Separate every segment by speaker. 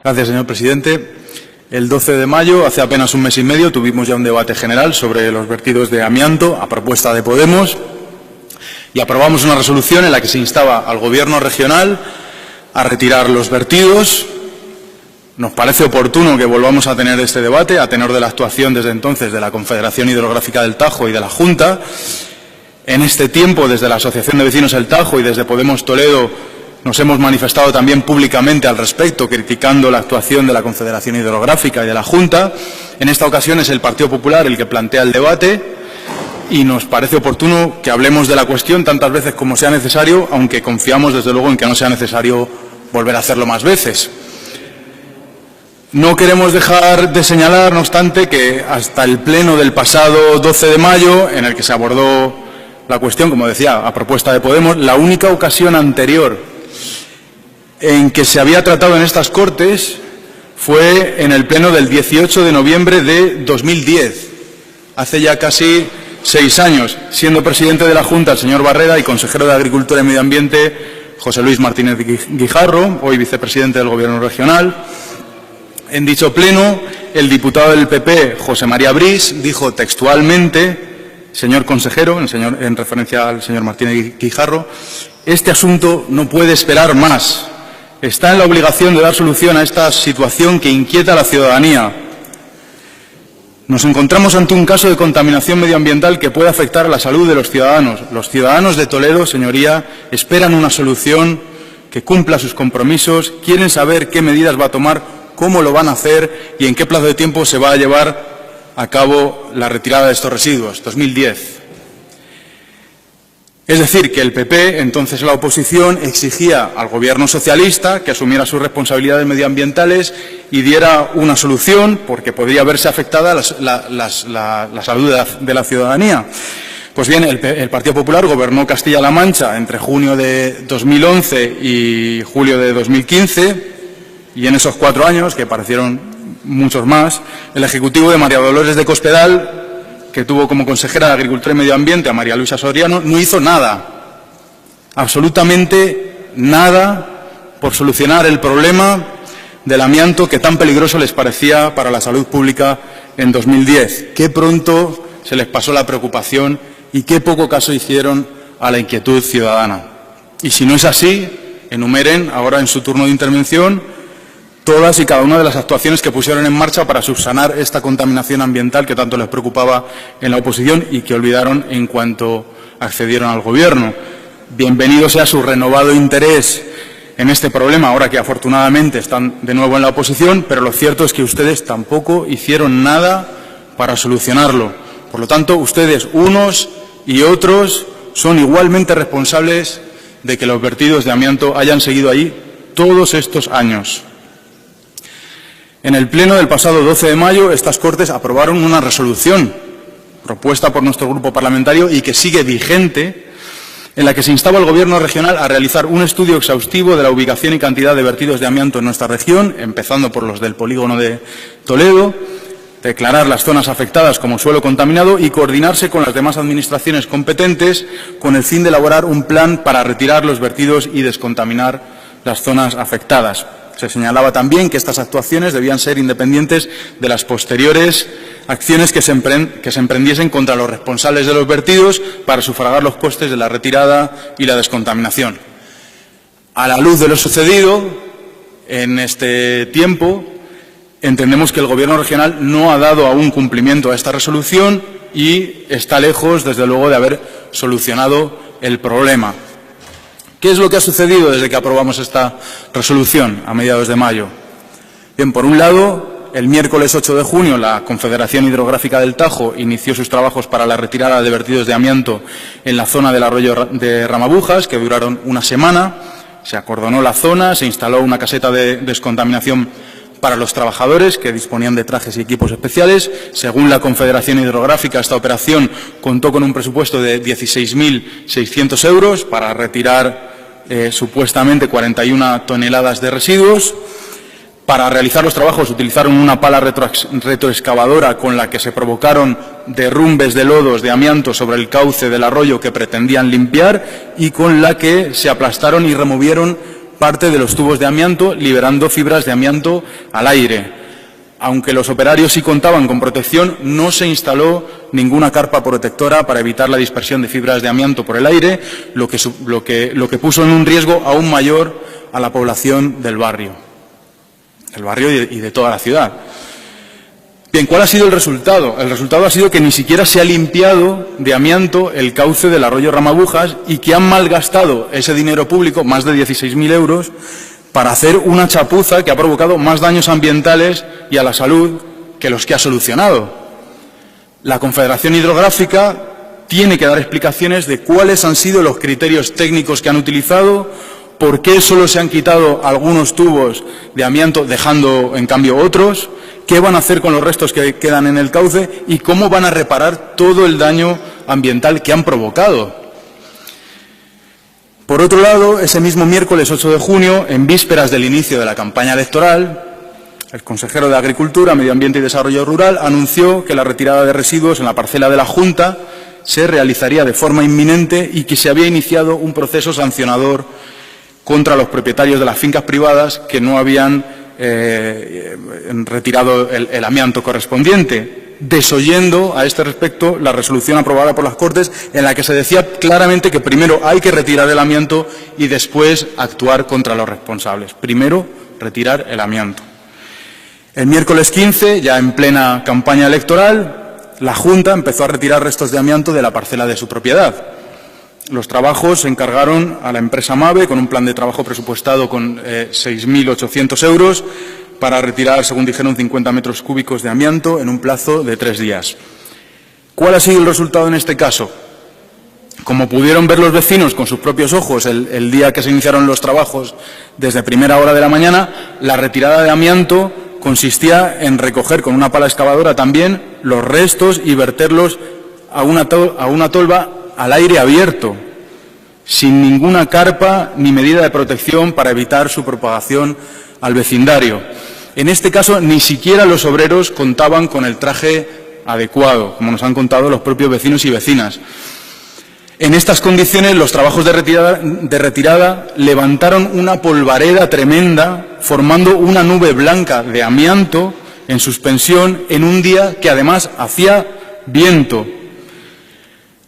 Speaker 1: Gracias, señor presidente. El 12 de mayo, hace apenas un mes y medio, tuvimos ya un debate general sobre los vertidos de amianto a propuesta de Podemos y aprobamos una resolución en la que se instaba al Gobierno regional a retirar los vertidos. Nos parece oportuno que volvamos a tener este debate, a tenor de la actuación desde entonces de la Confederación Hidrográfica del Tajo y de la Junta. En este tiempo, desde la Asociación de Vecinos del Tajo y desde Podemos Toledo, nos hemos manifestado también públicamente al respecto, criticando la actuación de la Confederación Hidrográfica y de la Junta. En esta ocasión es el Partido Popular el que plantea el debate y nos parece oportuno que hablemos de la cuestión tantas veces como sea necesario, aunque confiamos desde luego en que no sea necesario volver a hacerlo más veces. No queremos dejar de señalar, no obstante, que hasta el pleno del pasado 12 de mayo, en el que se abordó la cuestión, como decía, a propuesta de Podemos, la única ocasión anterior en que se había tratado en estas Cortes fue en el pleno del 18 de noviembre de 2010, hace ya casi 6 años, siendo presidente de la Junta el señor Barrera y consejero de Agricultura y Medio Ambiente José Luis Martínez Guijarro, hoy vicepresidente del Gobierno regional. En dicho pleno, el diputado del PP, José María Brís, dijo textualmente: señor consejero, en referencia al señor Martínez Guijarro, este asunto no puede esperar más. Está en la obligación de dar solución a esta situación que inquieta a la ciudadanía. Nos encontramos ante un caso de contaminación medioambiental que puede afectar a la salud de los ciudadanos. Los ciudadanos de Toledo, señoría, esperan una solución que cumpla sus compromisos, quieren saber qué medidas va a tomar, cómo lo van a hacer y en qué plazo de tiempo se va a llevar a cabo la retirada de estos residuos, 2010. Es decir, que el PP, entonces la oposición, exigía al Gobierno socialista que asumiera sus responsabilidades medioambientales y diera una solución, porque podría verse afectada la salud de la ciudadanía. Pues bien, el Partido Popular gobernó Castilla-La Mancha entre junio de 2011 y julio de 2015, y en esos 4 años, que parecieron muchos más, el Ejecutivo de María Dolores de Cospedal, que tuvo como consejera de Agricultura y Medio Ambiente a María Luisa Soriano, no hizo nada, absolutamente nada, por solucionar el problema del amianto que tan peligroso les parecía para la salud pública en 2010. Qué pronto se les pasó la preocupación y qué poco caso hicieron a la inquietud ciudadana. Y si no es así, enumeren ahora en su turno de intervención todas y cada una de las actuaciones que pusieron en marcha para subsanar esta contaminación ambiental que tanto les preocupaba en la oposición y que olvidaron en cuanto accedieron al Gobierno. Bienvenido sea su renovado interés en este problema, ahora que afortunadamente están de nuevo en la oposición, pero lo cierto es que ustedes tampoco hicieron nada para solucionarlo. Por lo tanto, ustedes, unos y otros, son igualmente responsables de que los vertidos de amianto hayan seguido ahí todos estos años. En el pleno del pasado 12 de mayo, estas Cortes aprobaron una resolución propuesta por nuestro grupo parlamentario y que sigue vigente, en la que se instaba al Gobierno regional a realizar un estudio exhaustivo de la ubicación y cantidad de vertidos de amianto en nuestra región, empezando por los del polígono de Toledo, declarar las zonas afectadas como suelo contaminado y coordinarse con las demás administraciones competentes con el fin de elaborar un plan para retirar los vertidos y descontaminar las zonas afectadas. Se señalaba también que estas actuaciones debían ser independientes de las posteriores acciones que se emprendiesen contra los responsables de los vertidos para sufragar los costes de la retirada y la descontaminación. A la luz de lo sucedido en este tiempo, entendemos que el Gobierno regional no ha dado aún cumplimiento a esta resolución y está lejos, desde luego, de haber solucionado el problema. ¿Qué es lo que ha sucedido desde que aprobamos esta resolución a mediados de mayo? Bien, por un lado, el miércoles 8 de junio la Confederación Hidrográfica del Tajo inició sus trabajos para la retirada de vertidos de amianto en la zona del arroyo de Ramabujas, que duraron una semana. Se acordonó la zona, se instaló una caseta de descontaminación para los trabajadores que disponían de trajes y equipos especiales. Según la Confederación Hidrográfica, esta operación contó con un presupuesto de 16.600 euros para retirar supuestamente 41 toneladas de residuos. Para realizar los trabajos utilizaron una pala retroexcavadora con la que se provocaron derrumbes de lodos de amianto sobre el cauce del arroyo que pretendían limpiar y con la que se aplastaron y removieron parte de los tubos de amianto, liberando fibras de amianto al aire. Aunque los operarios sí contaban con protección, no se instaló ninguna carpa protectora para evitar la dispersión de fibras de amianto por el aire, lo que puso en un riesgo aún mayor a la población del barrio y de toda la ciudad. Bien, ¿cuál ha sido el resultado? El resultado ha sido que ni siquiera se ha limpiado de amianto el cauce del arroyo Ramabujas y que han malgastado ese dinero público, más de 16.000 euros, para hacer una chapuza que ha provocado más daños ambientales y a la salud que los que ha solucionado. La Confederación Hidrográfica tiene que dar explicaciones de cuáles han sido los criterios técnicos que han utilizado, por qué solo se han quitado algunos tubos de amianto, dejando en cambio otros, qué van a hacer con los restos que quedan en el cauce y cómo van a reparar todo el daño ambiental que han provocado. Por otro lado, ese mismo miércoles 8 de junio, en vísperas del inicio de la campaña electoral, el consejero de Agricultura, Medio Ambiente y Desarrollo Rural anunció que la retirada de residuos en la parcela de la Junta se realizaría de forma inminente y que se había iniciado un proceso sancionador contra los propietarios de las fincas privadas que no habían retirado el amianto correspondiente, desoyendo a este respecto la resolución aprobada por las Cortes en la que se decía claramente que primero hay que retirar el amianto y después actuar contra los responsables. Primero, retirar el amianto. El miércoles 15, ya en plena campaña electoral, la Junta empezó a retirar restos de amianto de la parcela de su propiedad. Los trabajos se encargaron a la empresa MAVE con un plan de trabajo presupuestado con 6.800 euros para retirar, según dijeron, 50 metros cúbicos de amianto en un plazo de 3 días. ¿Cuál ha sido el resultado en este caso? Como pudieron ver los vecinos con sus propios ojos el día que se iniciaron los trabajos desde primera hora de la mañana, la retirada de amianto consistía en recoger con una pala excavadora también los restos y verterlos a una tolva al aire abierto, sin ninguna carpa ni medida de protección para evitar su propagación al vecindario. En este caso, ni siquiera los obreros contaban con el traje adecuado, como nos han contado los propios vecinos y vecinas. En estas condiciones, los trabajos de retirada levantaron una polvareda tremenda, formando una nube blanca de amianto en suspensión en un día que además hacía viento.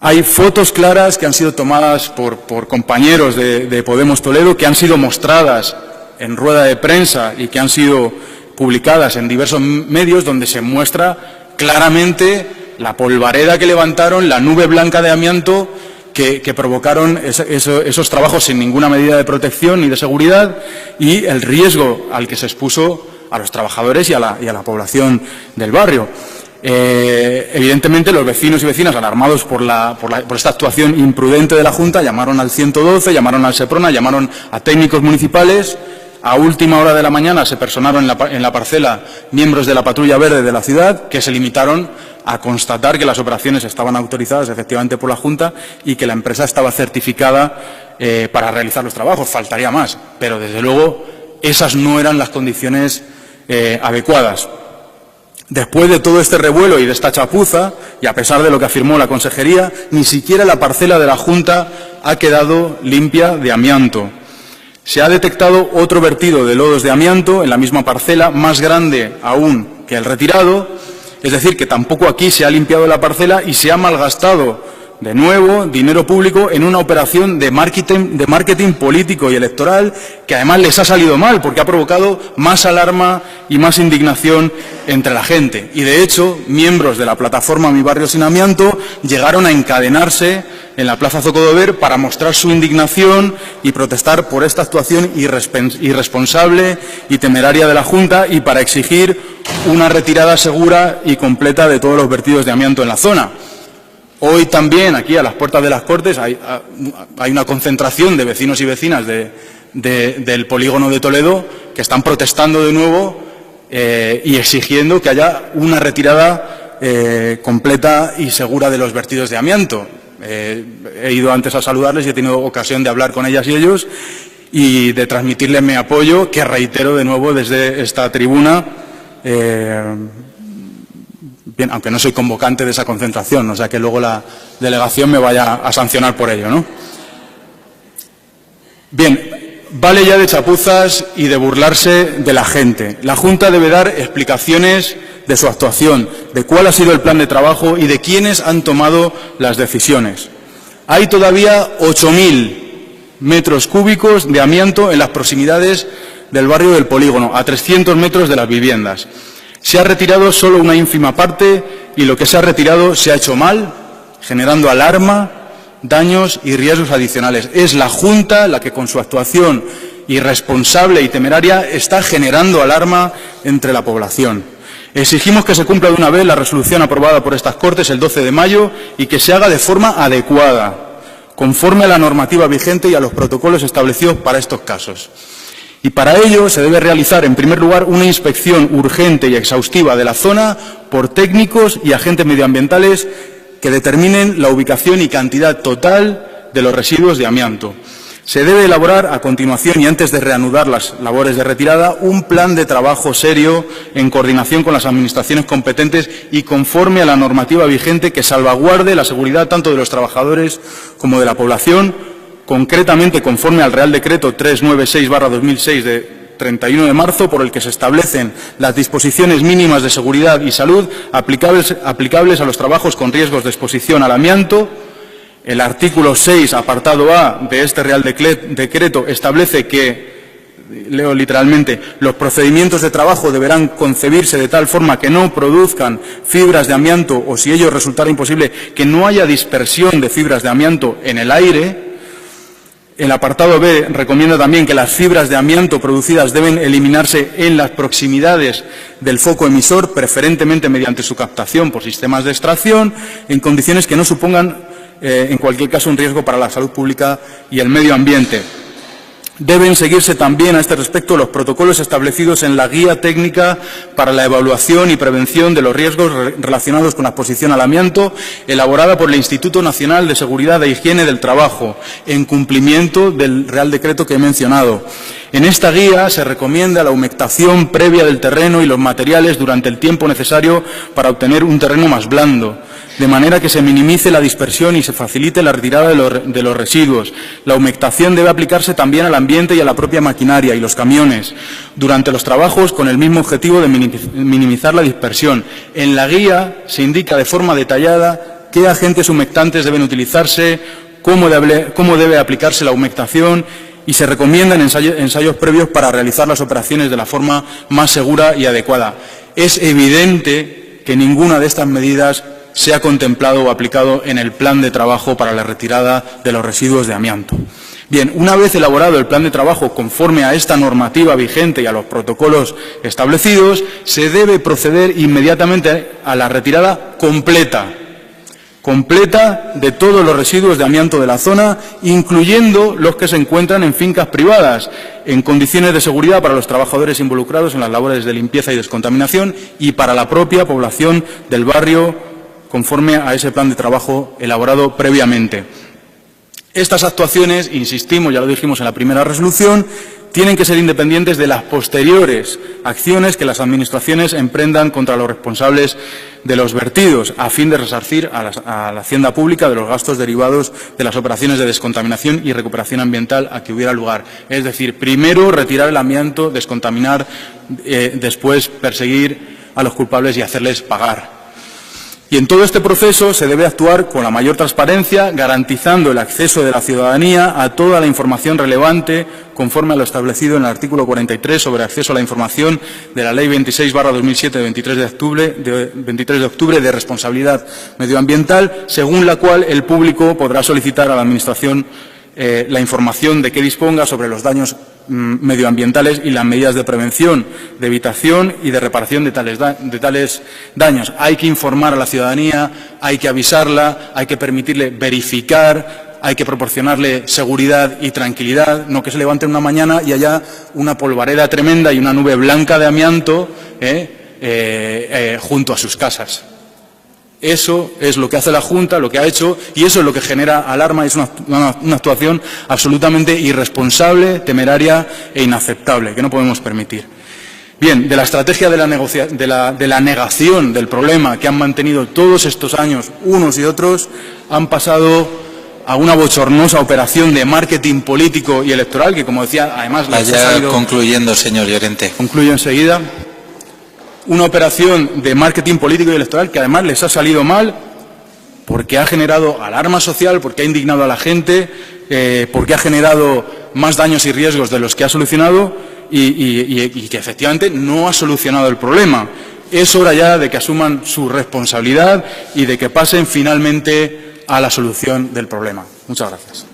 Speaker 1: Hay fotos claras que han sido tomadas por compañeros de Podemos Toledo, que han sido mostradas en rueda de prensa y que han sido publicadas en diversos medios, donde se muestra claramente la polvareda que levantaron, la nube blanca de amianto que provocaron esos trabajos sin ninguna medida de protección ni de seguridad y el riesgo al que se expuso a los trabajadores y a la población del barrio. Evidentemente, los vecinos y vecinas, alarmados por esta actuación imprudente de la Junta, llamaron al 112, llamaron al Seprona, llamaron a técnicos municipales. A última hora de la mañana se personaron en la parcela miembros de la Patrulla Verde de la ciudad, que se limitaron a constatar que las operaciones estaban autorizadas efectivamente por la Junta y que la empresa estaba certificada para realizar los trabajos. Faltaría más, pero desde luego esas no eran las condiciones adecuadas. Después de todo este revuelo y de esta chapuza, y a pesar de lo que afirmó la Consejería, ni siquiera la parcela de la Junta ha quedado limpia de amianto. Se ha detectado otro vertido de lodos de amianto en la misma parcela, más grande aún que el retirado, es decir, que tampoco aquí se ha limpiado la parcela y se ha malgastado de nuevo dinero público en una operación de marketing político y electoral que además les ha salido mal porque ha provocado más alarma y más indignación entre la gente. Y de hecho, miembros de la plataforma Mi Barrio Sin Amianto llegaron a encadenarse en la Plaza Zocodover para mostrar su indignación y protestar por esta actuación irresponsable y temeraria de la Junta y para exigir una retirada segura y completa de todos los vertidos de amianto en la zona. Hoy también, aquí a las puertas de las Cortes, hay una concentración de vecinos y vecinas del polígono de Toledo que están protestando de nuevo y exigiendo que haya una retirada completa y segura de los vertidos de amianto. He ido antes a saludarles y he tenido ocasión de hablar con ellas y ellos y de transmitirles mi apoyo, que reitero de nuevo desde esta tribuna. Bien, aunque no soy convocante de esa concentración, o sea que luego la delegación me vaya a sancionar por ello, ¿no? Bien, vale ya de chapuzas y de burlarse de la gente. La Junta debe dar explicaciones de su actuación, de cuál ha sido el plan de trabajo y de quiénes han tomado las decisiones. Hay todavía 8.000 metros cúbicos de amianto en las proximidades del barrio del Polígono, a 300 metros de las viviendas. Se ha retirado solo una ínfima parte y lo que se ha retirado se ha hecho mal, generando alarma, daños y riesgos adicionales. Es la Junta la que, con su actuación irresponsable y temeraria, está generando alarma entre la población. Exigimos que se cumpla de una vez la resolución aprobada por estas Cortes el 12 de mayo y que se haga de forma adecuada, conforme a la normativa vigente y a los protocolos establecidos para estos casos. Y para ello se debe realizar, en primer lugar, una inspección urgente y exhaustiva de la zona por técnicos y agentes medioambientales que determinen la ubicación y cantidad total de los residuos de amianto. Se debe elaborar a continuación y antes de reanudar las labores de retirada un plan de trabajo serio en coordinación con las administraciones competentes y conforme a la normativa vigente que salvaguarde la seguridad tanto de los trabajadores como de la población, concretamente conforme al Real Decreto 396/2006 de 31 de marzo, por el que se establecen las disposiciones mínimas de seguridad y salud aplicables a los trabajos con riesgos de exposición al amianto. El artículo 6, apartado A de este Real Decreto, establece que, leo literalmente, los procedimientos de trabajo deberán concebirse de tal forma que no produzcan fibras de amianto o, si ello resultara imposible, que no haya dispersión de fibras de amianto en el aire. El apartado B recomienda también que las fibras de amianto producidas deben eliminarse en las proximidades del foco emisor, preferentemente mediante su captación por sistemas de extracción, en condiciones que no supongan, en cualquier caso, un riesgo para la salud pública y el medio ambiente. Deben seguirse también a este respecto los protocolos establecidos en la Guía Técnica para la Evaluación y Prevención de los Riesgos relacionados con la exposición al amianto, elaborada por el Instituto Nacional de Seguridad e Higiene del Trabajo, en cumplimiento del Real Decreto que he mencionado. En esta guía se recomienda la humectación previa del terreno y los materiales durante el tiempo necesario para obtener un terreno más blando, de manera que se minimice la dispersión y se facilite la retirada de los residuos. La humectación debe aplicarse también al ambiente y a la propia maquinaria y los camiones durante los trabajos, con el mismo objetivo de minimizar la dispersión. En la guía se indica de forma detallada qué agentes humectantes deben utilizarse, cómo debe aplicarse la humectación, y se recomiendan ensayos previos para realizar las operaciones de la forma más segura y adecuada. Es evidente que ninguna de estas medidas se ha contemplado o aplicado en el plan de trabajo para la retirada de los residuos de amianto. Bien, una vez elaborado el plan de trabajo conforme a esta normativa vigente y a los protocolos establecidos, se debe proceder inmediatamente a la retirada completa de todos los residuos de amianto de la zona, incluyendo los que se encuentran en fincas privadas, en condiciones de seguridad para los trabajadores involucrados en las labores de limpieza y descontaminación y para la propia población del barrio, conforme a ese plan de trabajo elaborado previamente. Estas actuaciones, insistimos, ya lo dijimos en la primera resolución, tienen que ser independientes de las posteriores acciones que las administraciones emprendan contra los responsables de los vertidos, a fin de resarcir a la hacienda pública de los gastos derivados de las operaciones de descontaminación y recuperación ambiental a que hubiera lugar. Es decir, primero retirar el amianto, descontaminar, después perseguir a los culpables y hacerles pagar. Y en todo este proceso se debe actuar con la mayor transparencia, garantizando el acceso de la ciudadanía a toda la información relevante, conforme a lo establecido en el artículo 43 sobre acceso a la información de la Ley 26/2007 de 23 de octubre de responsabilidad medioambiental, según la cual el público podrá solicitar a la Administración la información de que disponga sobre los daños medioambientales y las medidas de prevención, de evitación y de reparación de tales daños. Hay que informar a la ciudadanía, hay que avisarla, hay que permitirle verificar, hay que proporcionarle seguridad y tranquilidad, no que se levante una mañana y haya una polvareda tremenda y una nube blanca de amianto junto a sus casas. Eso es lo que hace la Junta, lo que ha hecho, y eso es lo que genera alarma. Es una actuación absolutamente irresponsable, temeraria e inaceptable, que no podemos permitir. Bien, de la estrategia de la negación del problema que han mantenido todos estos años unos y otros, han pasado a una bochornosa operación de marketing político y electoral que, como decía, además les ha
Speaker 2: Vaya
Speaker 1: salido...
Speaker 2: concluyendo, señor Llorente.
Speaker 1: Concluyo enseguida. Una operación de marketing político y electoral que además les ha salido mal porque ha generado alarma social, porque ha indignado a la gente, porque ha generado más daños y riesgos de los que ha solucionado y que efectivamente no ha solucionado el problema. Es hora ya de que asuman su responsabilidad y de que pasen finalmente a la solución del problema. Muchas gracias.